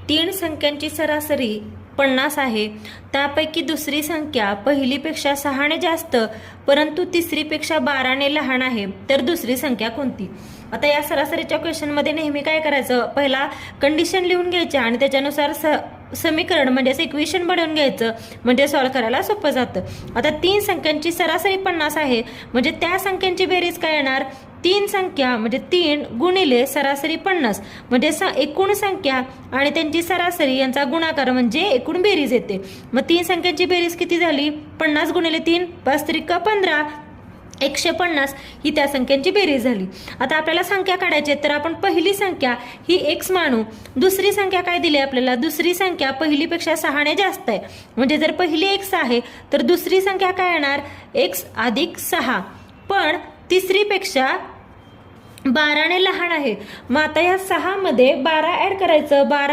तीन संख्यांची सरासरी 50 आहे, त्यापैकी दुसरी संख्या पहिलीपेक्षा 6ने जास्त परंतु तिसरीपेक्षा 12ने लहान आहे, तर दुसरी संख्या कोणती? आता या सरासरीच्या क्वेश्चनमध्ये नेहमी काय करायचं, पहिला कंडिशन लिहून घ्यायच्या आणि त्याच्यानुसार समीकरण म्हणजे इक्वेशन बनवून घ्यायचं, म्हणजे सॉल्व्ह करायला सोपं जातं. आता तीन संख्यांची सरासरी 50 आहे, म्हणजे त्या संख्यांची बेरीज काय येणार, तीन संख्या म्हणजे 3 गुणिले सरासरी 50 म्हणजे एकूण संख्या आणि त्यांची सरासरी यांचा गुणाकार म्हणजे एकूण बेरीज येते. मग तीन संख्यांची बेरीज किती झाली, 50 गुणिले 3 5 त्रिक 15 150 ही त्या संख्यांची बेरीज झाली. आता आपल्याला संख्या काढायची, तर आपण पहिली संख्या ही x मानू. दुसरी संख्या काय दिली आपल्याला, दुसरी संख्या पहिलीपेक्षा 6ने जास्त आहे, म्हणजे जर पहिली x आहे तर दुसरी संख्या काय येणार, x अधिक 6, पण तिसरीपेक्षा 12ने लहान आहे. मग आता या 6 मध्ये 12 ऍड करायचं, 12